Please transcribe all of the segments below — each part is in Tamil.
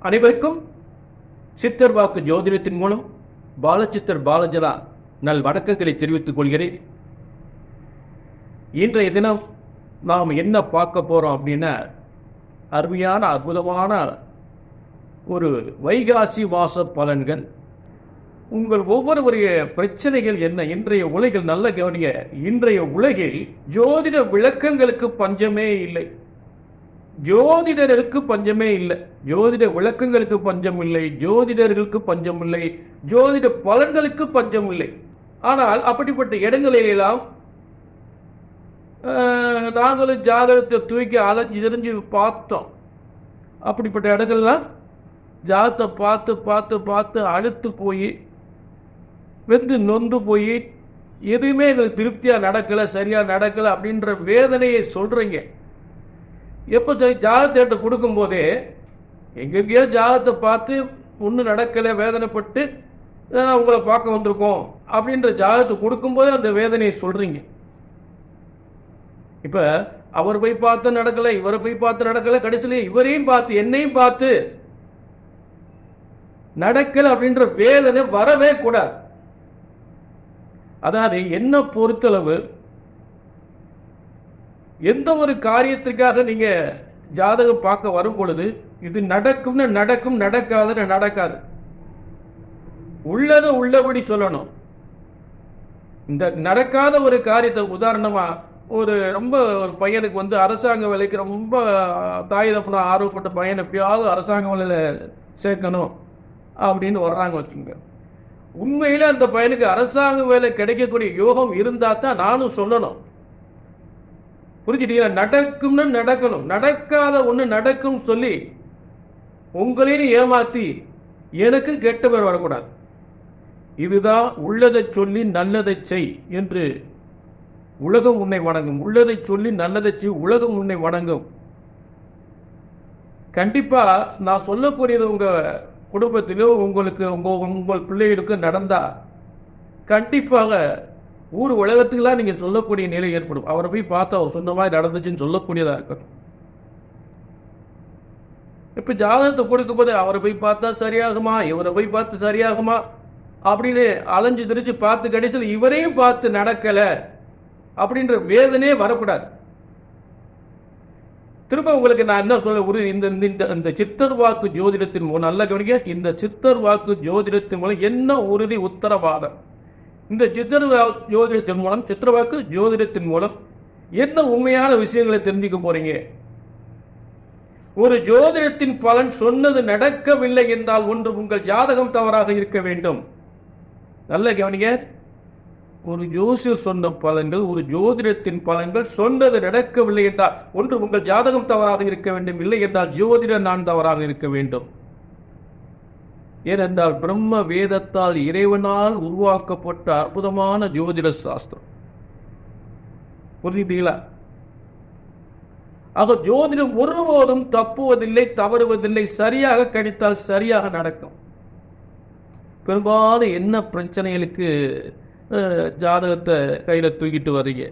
அனைவருக்கும் சித்தர் வாக்கு ஜோதிடத்தின் மூலம் பாலசித்தர் பாலஜலா நல் வணக்கங்களை தெரிவித்துக் கொள்கிறேன். இன்றைய தினம் நாம் என்ன பார்க்க போறோம் அப்படின்னா, அருமையான அற்புதமான ஒரு வைகாசி மாச பலன்கள். உங்கள் ஒவ்வொருவருடைய பிரச்சனைகள் என்ன? இன்றைய உலகில் நல்ல கவனிய, இன்றைய உலகில் ஜோதிட விளக்கங்களுக்கு பஞ்சமே இல்லை, ஜோதிடர்களுக்கு பஞ்சமே இல்லை, ஜோதிட விளக்கங்களுக்கு பஞ்சம் இல்லை, ஜோதிடர்களுக்கு பஞ்சம் இல்லை, ஜோதிட பலன்களுக்கு பஞ்சம் இல்லை. ஆனால் அப்படிப்பட்ட இடங்களிலெல்லாம் நாங்களும் ஜாதகத்தை தூக்கி அலைஞ்சு தெரிஞ்சு பார்த்தோம். அப்படிப்பட்ட இடங்கள்லாம் ஜாதகத்தை பார்த்து பார்த்து பார்த்து அழுத்து போய் வெந்து நொந்து போய் எதுவுமே எங்களுக்கு திருப்தியாக நடக்கலை, சரியாக நடக்கலை அப்படின்ற வேதனையை சொல்கிறீங்க. எப்போ ஜாதகத்தை கொடுக்கும்போதே எங்கெங்கேயோ ஜாதகத்தை பார்த்து ஒன்றும் நடக்கலை, வேதனைப்பட்டு உங்களை பார்க்க வந்திருக்கோம் அப்படின்ற ஜாதகத்தை கொடுக்கும்போதே அந்த வேதனையை சொல்கிறீங்க. இப்போ அவர் போய் பார்த்து நடக்கலை, இவரை போய் பார்த்து நடக்கலை, கடைசியில் இவரையும் பார்த்து என்னையும் பார்த்து நடக்கலை அப்படின்ற வேதனை வரவே கூடாது. அதாவது என்ன பொறுத்தளவு எந்த ஒரு காரியத்திற்காக நீங்க ஜாதகம் பார்க்க வரும் பொழுது இது நடக்கும்னு நடக்கும், நடக்காதுன்னு நடக்காது. உள்ளதை உள்ளபடி சொல்லணும். இந்த நடக்காத ஒரு காரியத்தை உதாரணமா ரொம்ப ஒரு பையனுக்கு அரசாங்க வேலைக்கு ரொம்ப தாய் தப்பன ஆர்வப்பட்ட பையன் எப்படியாவது அரசாங்க வேலையில சேர்க்கணும் அப்படின்னு வர்றாங்க வச்சுங்க. உண்மையில அந்த பையனுக்கு அரசாங்க வேலை கிடைக்கக்கூடிய யோகம் இருந்தா தான் நானும் சொல்லணும். புரிஞ்சுட்டீங்களா? நடக்கும்னு நடக்கணும், நடக்காத ஒண்ணு நடக்கும் சொல்லி உங்களையும் ஏமாத்தி எனக்கு கெட்ட பேர் வரக்கூடாது. இதுதான் உள்ளதை சொல்லி நல்லதை செய் என்று உலகம் உன்னை வணங்கும். உள்ளதை சொல்லி நல்லதை செய், உலகம் உன்னை வணங்கும். கண்டிப்பா நான் சொல்லக்கூடியது உங்க குடும்பத்திலோ உங்களுக்கு உங்கள் பிள்ளைகளுக்கு நடந்தா கண்டிப்பாக ஊர் உலகத்துக்குலாம் நீங்க சொல்லக்கூடிய நிலை ஏற்படும். அவரை போய் பார்த்தா அவர் சொன்ன மாதிரி நடந்துச்சுன்னு சொல்லக்கூடியதா இருக்கும். இப்ப ஜாதகத்தை கொடுக்கும் போது அவரை போய் பார்த்தா சரியாகுமா, இவரை போய் பார்த்து சரியாகுமா அப்படின்னு அலைஞ்சு திரிச்சு பார்த்து கடைசியில் இவரையும் பார்த்து நடக்கல அப்படின்ற வேதனையே வரக்கூடாது. திரும்ப உங்களுக்கு நான் என்ன சொல்ல, இந்த சித்தர் வாக்கு ஜோதிடத்தின் மூலம் நல்ல கவனிக்க, இந்த சித்தர் வாக்கு ஜோதிடத்தின் மூலம் என்ன உறுதி உத்தரவாதம், இந்த சித்தர் ஜோதிடத்தின் மூலம், சித்திரவாக்கு ஜோதிடத்தின் மூலம் என்ன உண்மையான விஷயங்களை தெரிஞ்சுக்க போறீங்க. ஒரு ஜோதிடத்தின் பலன் சொன்னது நடக்கவில்லை என்றால் ஒன்று உங்கள் ஜாதகம் தவறாக இருக்க வேண்டும். நல்ல கவனிக்க, ஒரு ஜோசியர் சொன்ன பலன்கள், ஒரு ஜோதிடத்தின் பலன்கள் சொன்னது நடக்கவில்லை என்றால் ஒன்று உங்கள் ஜாதகம் தவறாக இருக்க வேண்டும், இல்லை என்றால் ஜோதிடர் நான் தவறாக இருக்க வேண்டும். ஏனென்றால் பிரம்ம வேதத்தால் இறைவனால் உருவாக்கப்பட்ட அற்புதமான ஜோதிட சாஸ்திரம். புரியுதுங்களா? ஆக ஜோதிடம் ஒருபோதும் தப்புவதில்லை, தவறுவதில்லை. சரியாக கணித்தால் சரியாக நடக்கும். பெரும்பாலும் என்ன பிரச்சனைகளுக்கு ஜாதகத்தை கையில தூக்கிட்டு வரீங்க?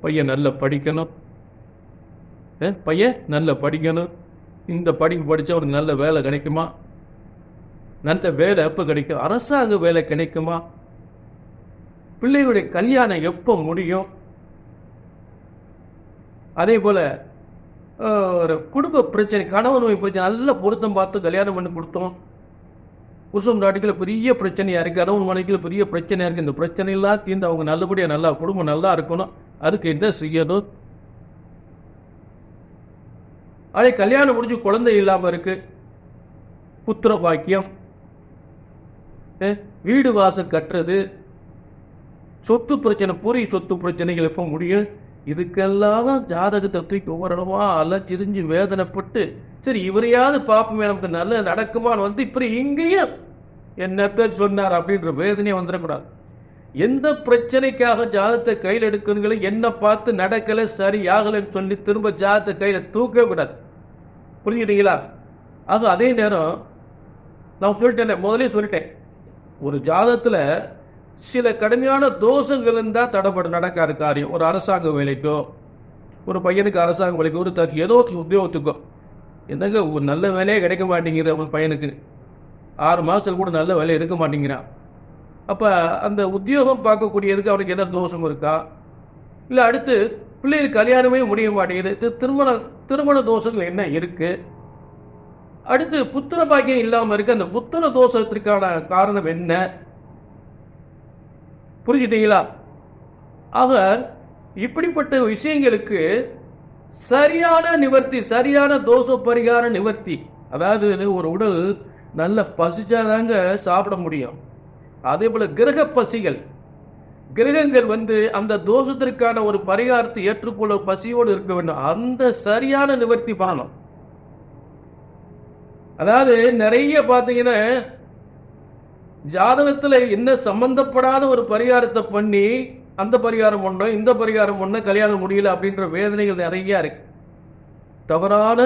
பையன் நல்லா படிக்கணும், பையன் நல்லா படிக்கணும், இந்த படிப்பு படிச்சா ஒரு நல்ல வேலை கிடைக்குமா, நல்ல வேலை எப்ப கிடைக்கும், அரசாங்க வேலை கிடைக்குமா, பிள்ளைகளுடைய கல்யாணம் எப்போ முடியும், அதே போல ஒரு குடும்ப பிரச்சனை, கணவன் நோய் பிரச்சனை, நல்ல பொருத்தம் பார்த்து கல்யாணம் பண்ணி கொடுத்தோம், புருஷன் நாட்டுக்குள்ள பெரிய பிரச்சனையா இருக்கு, கணவன் மனைவிக்குள்ள பெரிய பிரச்சனையா இருக்கு, இந்த பிரச்சனை எல்லாம் தீர்ந்து அவங்க நல்லபடியா நல்லா குடும்பம் நல்லா இருக்கணும், அதுக்கு என்ன செய்யணும். அதே கல்யாணம் முடிஞ்சு குழந்தை இல்லாம இருக்கு, புத்திர பாக்கியம், வீடு வாசல் கட்டுறது, சொத்து பிரச்சனை, பூரி சொத்து பிரச்சனைகள் எப்ப முடியும், இதுக்கெல்லாம் ஜாதகத்தை தூக்கி ஒவ்வொருமா அலைஞ்சிரிஞ்சு வேதனைப்பட்டு சரி இவரையாவது பார்ப்போமே நமக்கு நல்ல நடக்குமான்னு இப்படி இங்கேயும் என்னத்த சொன்னார் அப்படின்ற வேதனையே வந்துடக்கூடாது. எந்த பிரச்சனைக்காக ஜாதகத்தை கையில் எடுக்கணுங்களும் என்ன பார்த்து நடக்கலை சரியாகலன்னு சொல்லி திரும்ப ஜாதகத்தை கையில தூக்கவே கூடாது. புரிஞ்சுட்டீங்களா? அது அதே நேரம் நான் சொல்லிட்டேன், முதலே சொல்லிட்டேன், ஒரு ஜாதகத்துல சில கடுமையான தோஷங்கள் இருந்தால் தடைப்பட நடக்காத காரியம். ஒரு அரசாங்க வேலைக்கோ, ஒரு பையனுக்கு அரசாங்க வேலைக்கோ, ஒரு ஏதோ உத்தியோகத்துக்கோ என்னங்க ஒரு நல்ல வேலையே கிடைக்க மாட்டேங்குது அவன் பையனுக்கு, 6 மாதத்தில் கூட நல்ல வேலை இருக்க மாட்டேங்கிறான். அப்போ அந்த உத்தியோகம் பார்க்கக்கூடியதுக்கு அவனுக்கு எதாவது தோஷம் இருக்கா, இல்லை அடுத்து பிள்ளைகளுக்கு கல்யாணமே முடிய மாட்டேங்குது, திருமண தோஷங்கள் என்ன இருக்கு, அடுத்து புத்திர பாக்கியம் இல்லாமல் இருக்கு, அந்த புத்திர தோஷத்திற்கான காரணம் என்ன, புரிஞ்சுட்டீங்களா? ஆக இப்படிப்பட்ட விஷயங்களுக்கு சரியான நிவர்த்தி, சரியான தோஷ பரிகார நிவர்த்தி. அதாவது ஒரு உடல் நல்ல பசிச்சாதாங்க சாப்பிட முடியும். அதே போல கிரக பசிகள், கிரகங்கள் அந்த தோஷத்திற்கான ஒரு பரிகாரத்தை ஏற்றுக்கொள்ள பசியோடு இருக்க வேண்டும். அந்த சரியான நிவர்த்தி பண்ணணும். அதாவது நிறைய பார்த்தீங்கன்னா ஜாதகத்தில் என்ன சம்பந்தப்படாத ஒரு பரிகாரத்தை பண்ணி அந்த பரிகாரம் பண்ணோம், இந்த பரிகாரம் பண்ண கல்யாணம் முடியல அப்படின்ற வேதனைகள் நிறைய இருக்கு. தவறான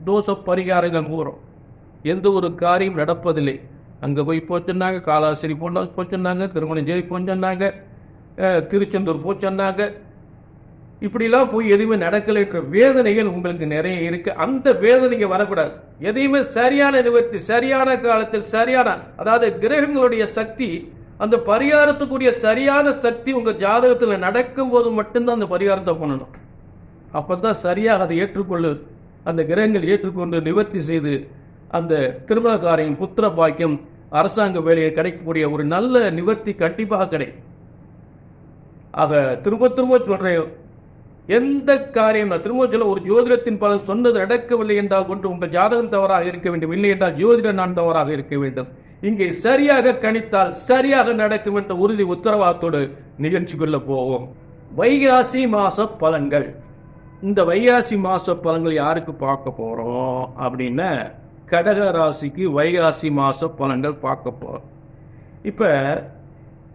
தோஷ பரிகாரங்கள் கூறும். எந்த ஒரு காரியம் நடப்பதில்லை. அங்கே போய் போச்சுன்னாங்க, காலாசிரி போச்சுன்னாங்க, திருமணம் ஜெயி போச்சுன்னாங்க, திருச்செந்தூர் போச்சுன்னாங்க, இப்படிலாம் போய் எதுவுமே நடக்கலைன்ற வேதனைகள் உங்களுக்கு நிறைய இருக்கு. அந்த வேதனைங்க வரக்கூடாது. எதையுமே சரியான நிவர்த்தி, சரியான காலத்தில் சரியான, அதாவது கிரகங்களுடைய சக்தி, அந்த பரிகாரத்துக்குரிய சரியான சக்தி உங்க ஜாதகத்தில் நடக்கும் போது மட்டும்தான் அந்த பரிகாரத்தை பண்ணணும். அப்பதான் சரியாக அதை ஏற்றுக்கொள்ளு, அந்த கிரகங்கள் ஏற்றுக்கொண்டு நிவர்த்தி செய்து அந்த திருமண காரியம், புத்திர பாக்கியம், அரசாங்க வேலையை கிடைக்கக்கூடிய ஒரு நல்ல நிவர்த்தி கண்டிப்பாக கிடைக்கும். ஆக திரும்ப சொல்றேன், எந்த காரியம் திரும்ப சொல்ல, ஒரு ஜோதிடத்தின் பலன் சொன்னது நடக்கவில்லை என்றால் கொண்டு உங்கள் ஜாதகம் தவறாக இருக்க வேண்டும், இல்லை என்றால் ஜோதிடம் நான் தவறாக இருக்க வேண்டும். இங்கே சரியாக கணித்தால் சரியாக நடக்கும் என்ற உறுதி உத்தரவாதத்தோடு நிகழ்ச்சிக்குள்ள போவோம். வைகாசி மாச பலன்கள். இந்த வைகாசி மாச பலன்கள் யாருக்கு பார்க்க போறோம் அப்படின்னா, கடக ராசிக்கு வைகாசி மாச பலன்கள் பார்க்க போறோம். இப்ப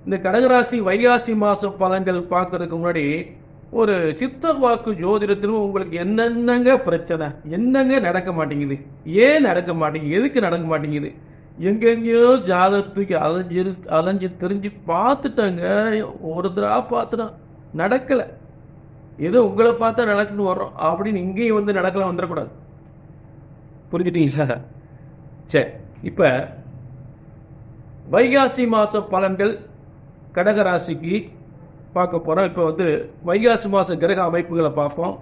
இந்த கடகராசி வைகாசி மாச பலன்கள் பார்க்கறதுக்கு முன்னாடி ஒரு சித்தர் வாக்கு ஜோதிடத்திலும் உங்களுக்கு என்னென்னங்க பிரச்சனை, என்னங்க நடக்க மாட்டேங்குது, ஏன் நடக்க மாட்டேங்குது, எதுக்கு நடக்க மாட்டேங்குது, எங்கெங்கயோ ஜாதகத்துக்கு அலைஞ்சு தெரிஞ்சு பார்த்துட்டாங்க, ஒரு தடவை பார்த்துட்டா நடக்கல, ஏதோ உங்களை பார்த்தா நடக்குன்னு வர்றோம் அப்படின்னு இங்கேயும் நடக்கலாம் வந்துடக்கூடாது. புரிஞ்சுட்டீங்களா? சரி, இப்ப வைகாசி மாச பலன்கள் கடகராசிக்கு பார்க்க போறோம். இப்போ வைகாசி மாச கிரக அமைப்புகளை பார்ப்போம்.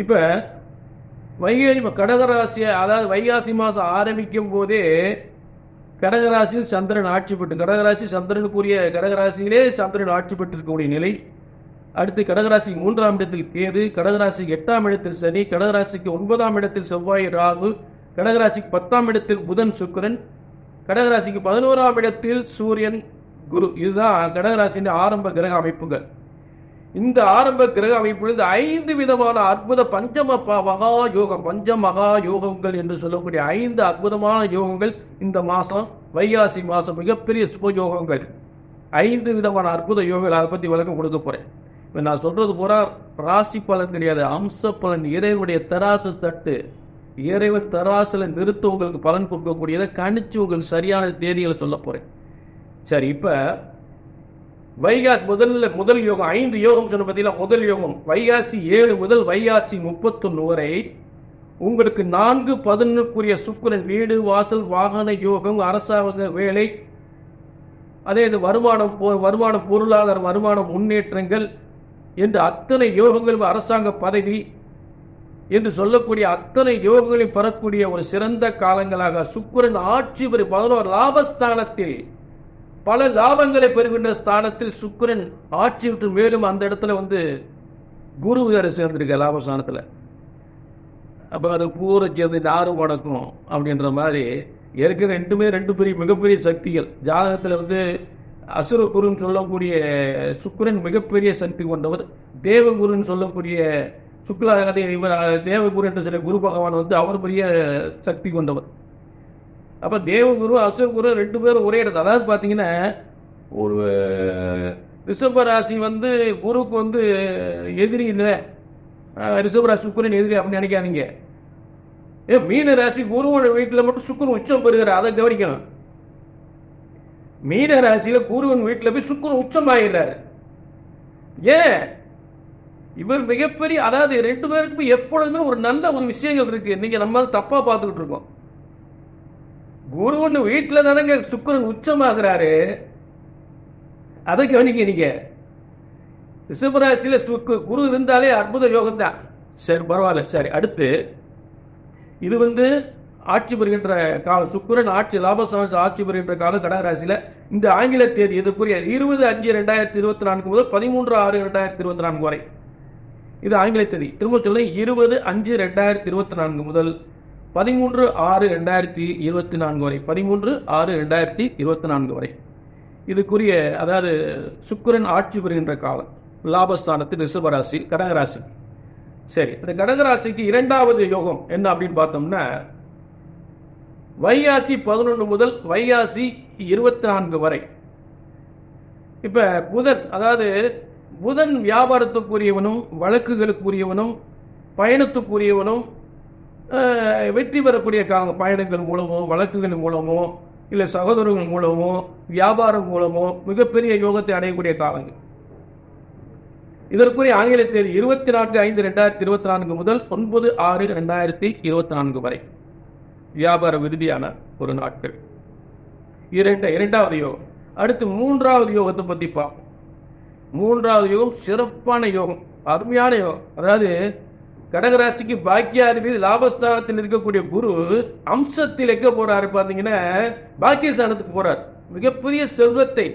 இப்ப கடகராசி, அதாவது வைகாசி மாசம் ஆரம்பிக்கும் போதே கடகராசியில் சந்திரன் ஆட்சி பெற்று, கடகராசி சந்திரனுக்குரிய கடகராசியிலே சந்திரன் ஆட்சி பெற்றிருக்கக்கூடிய நிலை. அடுத்து கடகராசி 3ஆம் இடத்தில் கேது, கடகராசிக்கு 8ஆம் இடத்தில் சனி, கடகராசிக்கு 9ஆம் இடத்தில் செவ்வாய் ராகு, கடகராசிக்கு 10ஆம் இடத்தில் புதன் சுக்கிரன், கடகராசிக்கு 11ஆம் இடத்தில் சூரியன் குரு. இதுதான் கடகராசியின் ஆரம்ப கிரக அமைப்புகள். இந்த ஆரம்ப கிரக அமைப்புகள் 5 விதமான அற்புத மகா யோகம், மகா யோகங்கள் என்று சொல்லக்கூடிய 5 அற்புதமான யோகங்கள் இந்த மாசம் வைகாசி மாசம் மிகப்பெரிய சுபயோகங்கள். 5 விதமான அற்புத யோகங்கள். அதை பத்தி விளக்கம் கொடுக்க போறேன். இப்ப நான் சொல்றது பூரா ராசி பலன் கிடையாது, அம்ச பலன். இறைவனுடைய தராசு தட்டு, இறைவன் தராசுல நிறுத்த உங்களுக்கு பலன் கொடுக்கக்கூடியதை கணிச்சு உங்களுக்கு சரியான தேதிகளை சொல்ல போறேன். சரி, இப்ப வைகாசி முதல் யோகம் 5 யோகம் சொன்ன பத்தியில முதல் யோகம் வைகாசி 7 முதல் வைகாசி 31 வரை உங்களுக்கு 4-11 சுக்கிரன் வீடு வாசல் வாகன யோகம், அரசாங்க வேலை, அதே வருமானம் பொருளாதார வருமான முன்னேற்றங்கள் என்று அத்தனை யோகங்கள், அரசாங்க பதவி என்று சொல்லக்கூடிய அத்தனை யோகங்களையும் பெறக்கூடிய ஒரு சிறந்த காலங்களாக சுக்கிரன் ஆட்சி பெறும் 11 லாபஸ்தானத்தில், பல லாபங்களை பெறுகின்ற ஸ்தானத்தில் சுக்கிரன் ஆட்சி விட்டு, மேலும் அந்த இடத்துல குரு வேறு சேர்ந்திருக்க லாபஸ்தானத்தில். அப்போ அது பூரை சேர்ந்து நாரும் வடக்கும் அப்படின்ற மாதிரி இருக்கிற ரெண்டு பெரிய மிகப்பெரிய சக்திகள். ஜாதகத்தில் அசுர குருன்னு சொல்லக்கூடிய சுக்கிரன் மிகப்பெரிய சக்தி கொண்டவர், தேவகுருன்னு சொல்லக்கூடிய தேவகுரு என்று சில குரு பகவான் அவர் பெரிய சக்தி கொண்டவர். அப்ப தேவகுரு அசுரகுரு 2 பேரும் ஒரே இடத்துல. அதாவது பாத்தீங்கன்னா ஒரு ரிஷபராசி குருக்கு எதிரி இல்லை, ரிஷபராசி சுக்கிரன் எதிரி அப்படின்னு நினைக்காதீங்க. மீன ராசி குருவோட வீட்டில் மட்டும் சுக்கிரன் உச்சம் பெறுகிறார், அதை கவனிக்கணும். மீன ராசியில குருவன் வீட்டில் போய் சுக்கிரன் உச்சம் ஆகிறாரு. ஏன் இவர் மிகப்பெரிய, அதாவது ரெண்டு பேருக்கும் எப்பொழுதுமே ஒரு நல்ல ஒரு விஷயங்கள் இருக்கு. நீங்க நம்ம தப்பா பார்த்துக்கிட்டு இருக்கோம். குருன்னு வீட்டில் தானங்க சுக்கிரன் உச்சமாகிறாரு. அதை கவனிக்க. நீங்க ரிஷபராசியில குரு இருந்தாலே அற்புத யோகம் தான். சரி, பரவாயில்ல. சரி, அடுத்து இது ஆட்சி பெறுகின்ற காலம். சுக்கிரன் ஆட்சி லாபஸ்தானத்தில் ஆட்சி பெறுகின்ற காலம் கடகராசியில. இந்த ஆங்கில தேதி இதுக்குரிய 20/5/2024 முதல் 13/6/2024 வரை. இது ஆங்கில தேதி. திரும்ப சொல்ல 20/5/2024 முதல் 13/6/2024 வரை. 13/6/2024 வரை இதுக்குரிய, அதாவது சுக்கிரன் ஆட்சி பெறுகின்ற காலம். லாபஸ்தானத்தில் ரிஷபராசி, கடகராசி. சரி, இந்த கடகராசிக்கு இரண்டாவது யோகம் என்ன அப்படின்னு பார்த்தோம்னா, வைகாசி 11 முதல் வைகாசி 24 வரை. இப்ப புதன், அதாவது புதன் வியாபாரத்துக்குரியவனும் வழக்குகளுக்குரியவனும் பயணத்துக்குரியவனும் வெற்றி பெறக்கூடிய பயணங்கள் மூலமோ வழக்குகள் மூலமோ இல்லை சகோதரர்கள் மூலமோ வியாபாரம் மூலமோ மிகப்பெரிய யோகத்தை அடையக்கூடிய காலங்கள். இதற்குரிய ஆங்கில தேதி 24/5/2024 முதல் 9/6/2024 வரை வியாபார விருதியான ஒரு நாட்கள். இரண்டாவது யோகம். அடுத்து மூன்றாவது யோகத்தை பற்றி பார்ப்போம். மூன்றாவது யோகம் சிறப்பான யோகம், அருமையான யோகம். அதாவது கடகராசிக்கு பாக்கியாதிபதி லாபஸ்தானத்தில் இருக்கக்கூடிய குரு அம்சத்தில் எங்க போறாரு பார்த்தீங்கன்னா, பாக்கியஸ்தானத்துக்கு போறார். மிகப்பெரிய செல்வத்தை,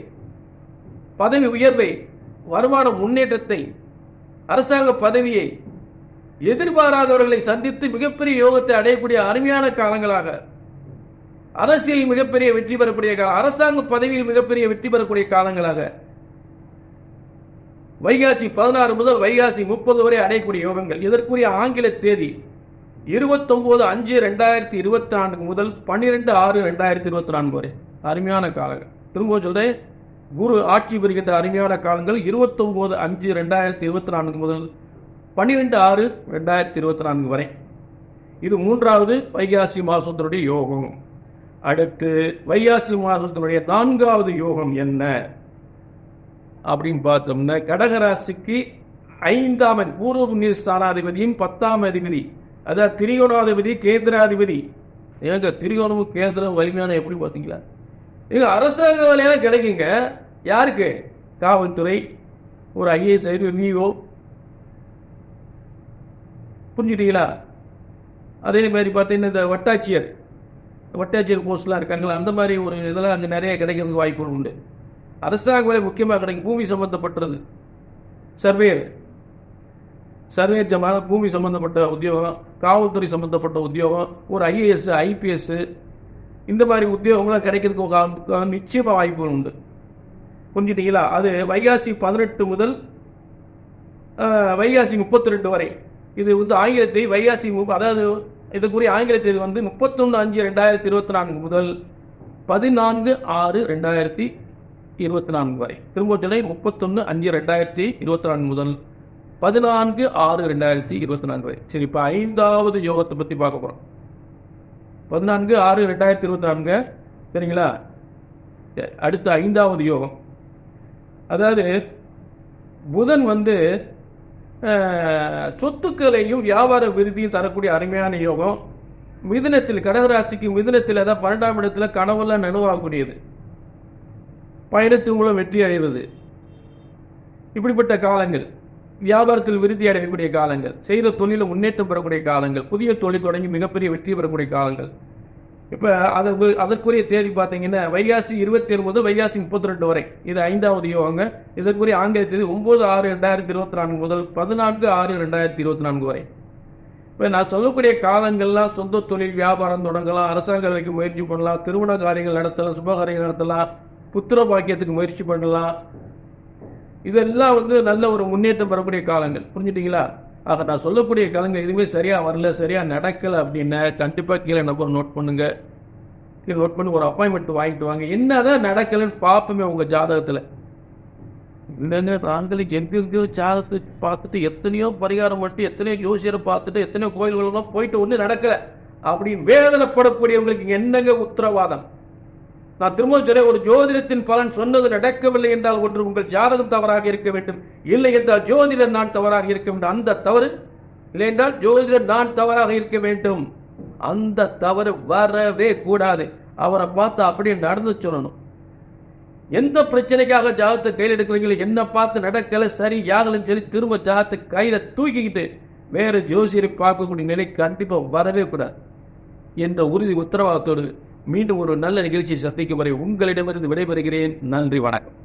பதவி உயர்வை, வருமான முன்னேற்றத்தை, அரசாங்க பதவியை, எதிர்பாராதவர்களை சந்தித்து மிகப்பெரிய யோகத்தை அடையக்கூடிய அருமையான காலங்களாக, அரசியல் மிகப்பெரிய வெற்றி பெறக்கூடிய காலம், அரசாங்க பதவியில் மிகப்பெரிய வெற்றி பெறக்கூடிய காலங்களாக வைகாசி 16 முதல் வைகாசி 30 வரை அடையக்கூடிய யோகங்கள். இதற்குரிய ஆங்கில தேதி 29/5/2024 முதல் 12/6/2024 வரை அருமையான காலங்கள். திரும்ப சொல்றேன், குரு ஆட்சி பெறுகின்ற அருமையான காலங்கள் 29/5/2024 முதல் 12/6/2024 வரை. இது மூன்றாவது வைகாசி மாசத்தினுடைய யோகம். அடுத்து வைகாசி மாசத்தினுடைய நான்காவது யோகம் என்ன அப்படின்னு பார்த்தோம்னா, கடகராசிக்கு 5ஆம் பூர்வ புண்ணிய ஸ்தானாதிபதியும் 10ஆம் அதிபதி, அதாவது திரிகோணாதிபதி கேந்திராதிபதி. ஏங்க திரிகோணமும் கேந்திரம் வலிமையான எப்படி பார்த்தீங்களா? எங்க அரசாங்க வேலையெல்லாம் கிடைக்குங்க. யாருக்கு? காவல்துறை, ஒரு ஐஏஎஸ், விஓ, புரிஞ்சுட்டீங்களா? அதே மாதிரி பார்த்தீங்கன்னா இந்த வட்டாட்சியர் போஸ்ட்லாம் இருக்காங்களா, அந்த மாதிரி ஒரு இதெல்லாம் அங்கே நிறைய கிடைக்கிறதுக்கு வாய்ப்புகள் உண்டு. அரசாங்க வேலை முக்கியமாக கிடைக்கும். பூமி சம்பந்தப்பட்டது, சர்வேர் ஜமான பூமி சம்பந்தப்பட்ட உத்தியோகம், காவல்துறை சம்பந்தப்பட்ட உத்தியோகம், ஒரு ஐஏஎஸ், ஐபிஎஸ், இந்த மாதிரி உத்தியோகங்கள்லாம் கிடைக்கிறதுக்கு நிச்சயமாக வாய்ப்புகள் உண்டு. புரிஞ்சுட்டீங்களா? அது வைகாசி 18 முதல் வைகாசி 32 வரை. இது ஆங்கிலத்தை வைகாசி, அதாவது இதுக்குரிய ஆங்கில தேதி 31/5/2024 முதல் 14/6/2024 வரை. திரும்ப சொல்ல 31/5/2024 முதல் 14/6/2024 வரை. சரி, இப்போ 5வது யோகத்தை பற்றி பார்க்க போகிறோம். 14/6/2024 சரிங்களா? அடுத்த 5வது யோகம், அதாவது புதன் சொத்துக்களையும் வியாபார விருதியும் தரக்கூடிய அருமையான யோகம். மிதுனத்தில், கடகராசிக்கு மிதுனத்தில், அதாவது 12ஆம் இடத்துல கனவெல்லாம் நனவாகக்கூடியது, பயணத்தின் மூலம் வெற்றி அடைவது, இப்படிப்பட்ட காலங்கள். வியாபாரத்தில் விருத்தி அடையக்கூடிய காலங்கள், செய்த தொழிலில் முன்னேற்றம் பெறக்கூடிய காலங்கள், புதிய தொழில் தொடங்கி மிகப்பெரிய வெற்றி பெறக்கூடிய காலங்கள். இப்போ அதற்குரிய தேதி பார்த்தீங்கன்னா வைகாசி 27 முதல் வைகாசி 32 வரை. இது 5வது யோகங்க. இதற்குரிய ஆங்கில தேதி 9/6/2024 முதல் 14/6/2024 வரை. இப்போ நான் சொல்லக்கூடிய காலங்கள்லாம் சொந்த தொழில், வியாபாரம் தொடங்கலாம், அரசாங்க வேலைக்கு முயற்சி பண்ணலாம், திருமண காரியங்கள் நடத்தலாம், சுபகாரியங்கள் நடத்தலாம், புத்திர பாக்கியத்துக்கு முயற்சி பண்ணலாம். இதெல்லாம் நல்ல ஒரு முன்னேற்றம் பெறக்கூடிய காலங்கள். புரிஞ்சுட்டீங்களா? ஆக நான் சொல்லக்கூடிய காலங்கள் எதுவுமே சரியா வரல, சரியா நடக்கலை அப்படின்னா கண்டிப்பாக கீழே நம்பர் நோட் பண்ணுங்க. கீழே நோட் பண்ணி ஒரு அப்பாயின்மெண்ட் வாங்கிட்டு வாங்க. என்னதான் நடக்கலைன்னு பார்ப்போமே உங்கள் ஜாதகத்தில். இல்லைங்க நாங்களுக்கு எங்கெங்கயோ ஜாதகத்தை பார்த்துட்டு எத்தனையோ பரிகாரம் பண்ணிட்டு எத்தனையோ ஜோசியரை பார்த்துட்டு எத்தனையோ கோயில்களெல்லாம் போயிட்டு ஒன்றும் நடக்கலை அப்படின்னு வேதனைப்படக்கூடியவங்களுக்கு என்னங்க உத்தரவாதம்? நான் திரும்ப சொல்றேன், ஒரு ஜோதிடத்தின் பலன் சொன்னது நடக்கவில்லை என்றால் ஒன்று உங்கள் ஜாதகம் தவறாக இருக்க வேண்டும், இல்லை என்றால் ஜோதிடர் நான் தவறாக இருக்க வேண்டும். அந்த தவறு இல்லை என்றால் ஜோதிடர் நான் தவறாக இருக்க வேண்டும். அந்த தவறு வரவே கூடாது. அவரை பார்த்து அப்படியே நடந்து சொல்லணும். எந்த பிரச்சனைக்காக ஜாதகத்தை கையில் எடுக்கிறீங்களோ, என்ன பார்த்து நடக்கல சரி யாகலன்னு சொல்லி திரும்ப ஜாதகத்தை கையில தூக்கிக்கிட்டு வேற ஜோசியரை பார்க்கக்கூடிய நிலை கண்டிப்பா வரவே கூடாது என்ற உறுதி உத்தரவாதத்தோடு மீண்டும் ஒரு நல்ல நிகழ்ச்சியை சந்திக்கும் வரை உங்களிடமிருந்து விடைபெறுகிறேன். நன்றி, வணக்கம்.